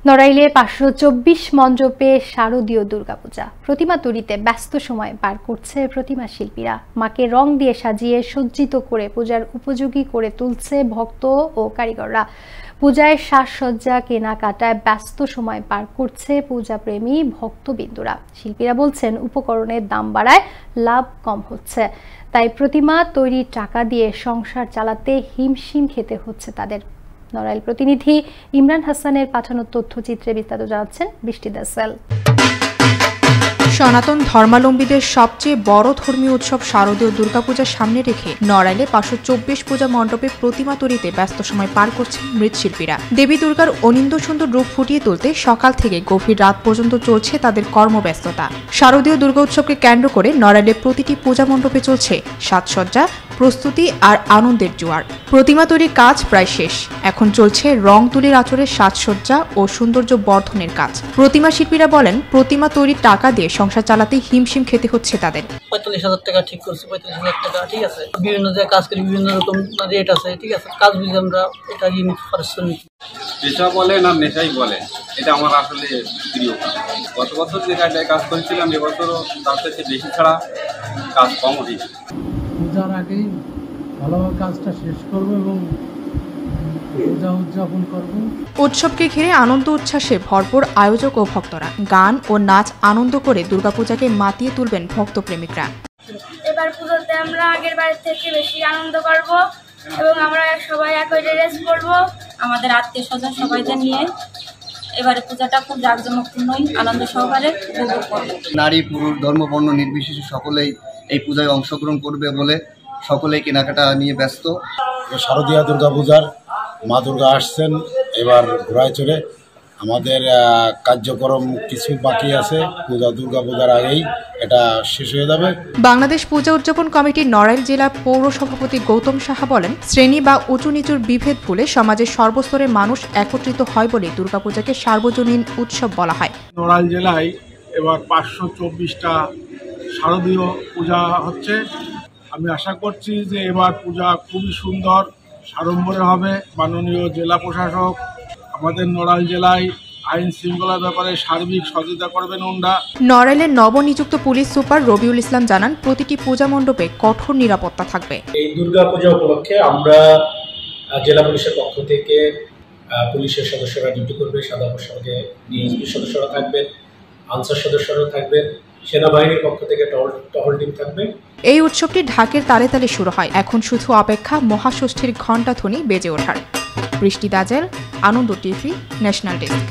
নড়াইলে 524 মণ্ডপে শারদীয় দুর্গাপূজা প্রতিমা তৈরিতে ব্যস্ত সময় পার করছে প্রতিমা শিল্পীরা। মাকে রং দিয়ে সাজিয়ে সজ্জিত করে পূজার উপযোগী করে তুলছে ভক্ত ও কারিগররা। পূজায় সাজসজ্জা কেনাকাটায় ব্যস্ত সময় পার করছে পূজাপ্রেমী ভক্তবিন্দুরা। শিল্পীরা বলছেন, উপকরণের দাম বাড়ায় লাভ কম হচ্ছে, তাই প্রতিমা তৈরির টাকা দিয়ে সংসার চালাতে হিমশিম খেতে হচ্ছে তাদের। নড়াইল প্রতিনিধি ইমরান হাসানের পাঠানো তথ্যচিত্রে বিস্তারিত জানাচ্ছেন বৃষ্টি দাসেল। সনাতন ধর্মাবলম্বীদের সবচেয়ে বড় ধর্মীয় উৎসব শারদীয় দুর্গাপূজার সামনে রেখে নড়াইলে 524 পূজা মণ্ডপে প্রতিমা তৈরিতে ব্যস্ত সময় পার করছেন মৃৎশিল্পীরা। দেবী দুর্গার অনিন্দ সুন্দর রূপ ফুটিয়ে তুলতে সকাল থেকে গভীর রাত পর্যন্ত চলছে তাদের কর্মব্যস্ততা। শারদীয় দুর্গা উৎসবকে কেন্দ্র করে নড়াইলে প্রতিটি পূজা মণ্ডপে চলছে সাজসজ্জা, প্রস্তুতি আর আনন্দের জোয়ার। প্রতিমা তৈরির কাজ প্রায় শেষ, এখন চলছে রং তুলির আঁচড়ের সাজসজ্জা ও সৌন্দর্য বর্ধনের কাজ। প্রতিমা শিল্পীরা বলেন, প্রতিমা তৈরির টাকা দিয়ে সংসার চালাতে হিমশিম খেতে হচ্ছে তাদের। 45,000 টাকা ঠিক করছি, 45,000 টাকা ঠিক আছে। বিভিন্ন জায়গায় কাজ করি, বিভিন্ন রকম রেট আছে, ঠিক আছে। কাজ বুঝে আমরা এটা ইউনিট খরচ করি। পেশা বলেন আর নেশাই বলেন, এটা আমার আসলে প্রিয়। গত বছর যে জায়গায় কাজ করেছিলাম, এবছরও তার থেকে বেশি ছাড়া কাজ কম হয়েছে। পূজার আগেই ভালোভাবে কাজটা শেষ করবো এবং পূজা উদযাপন করব। উৎসবকে ঘিরে আনন্দ উচ্ছ্বাসে ভরপুর আয়োজক ও ভক্তরা। গান ও নাচ আনন্দ করে দুর্গাপূজাকে মাতিয়ে তুলবেন ভক্তপ্রেমিকরা। এবার পুজোতে আমরা আগের বারের থেকে বেশি আনন্দ করব এবং আমরা সবাই একই ড্রেস পরব। আমাদের আত্মীয় স্বজন সবাইদের নিয়ে এবারে পূজাটা খুব জাঁকজমকপূর্ণই আনন্দ সহকারে উপভোগ করব। নারী পুরুষ ধর্ম বর্ণ নির্বিশেষে সকলেই এই পূজায় অংশগ্রহণ করবে বলে সকলেই কেনাকাটা নিয়ে ব্যস্ত। শারদীয়া দুর্গাপূজার মা দুর্গা আসছেন, এবার ঘোড়ায় চড়ে। আমাদের কার্যক্রম কিছু বাকি আছে, দুর্গাপূজার আগেই এটা শেষ হয়ে যাবে। বাংলাদেশ পূজা উদযাপন কমিটির নড়াইল জেলা পৌর সভাপতি গৌতম সাহা বলেন, শ্রেণী বা উঁচু নিচুর বিভেদ ভুলে সমাজের সর্বস্তরের মানুষ একত্রিত হয় বলে দুর্গাপূজাকে সার্বজনীন উৎসব বলা হয়। নড়াইল জেলায় এবার 524টা শারদীয় পূজা হচ্ছে। আমি আশা করছি যে এবার পূজা খুবই সুন্দর সাড়ম্বরে হবে। মাননীয় জেলা প্রশাসক আমাদের নড়াইল জেলায় আইন শৃঙ্খলার ব্যাপারে সার্বিক সহযোগিতা করবেন। নড়াইলের নবনিযুক্ত পুলিশ সুপার রবিউল ইসলাম জানান, প্রতিটি পূজা মণ্ডপে কঠোর নিরাপত্তা থাকবে। এই দুর্গাপূজা উপলক্ষে আমরা জেলা পুলিশের পক্ষ থেকে পুলিশের সদস্যরা ডিউটি করবে, সাদা পোশাকে ডিএসপি সদস্যরা থাকবেন, আনসার সদস্যরা থাকবেন, সেনাবাহিনীর পক্ষ থেকে টহল টিম থাকবে। এই উৎসবটি ঢাকের তালে তালে শুরু হয়, এখন শুধু অপেক্ষা মহাষষ্ঠীর ঘণ্টাধ্বনি বেজে ওঠার। বৃষ্টি দাজেল, আনন্দ টিভি, ন্যাশনাল ডেস্ক।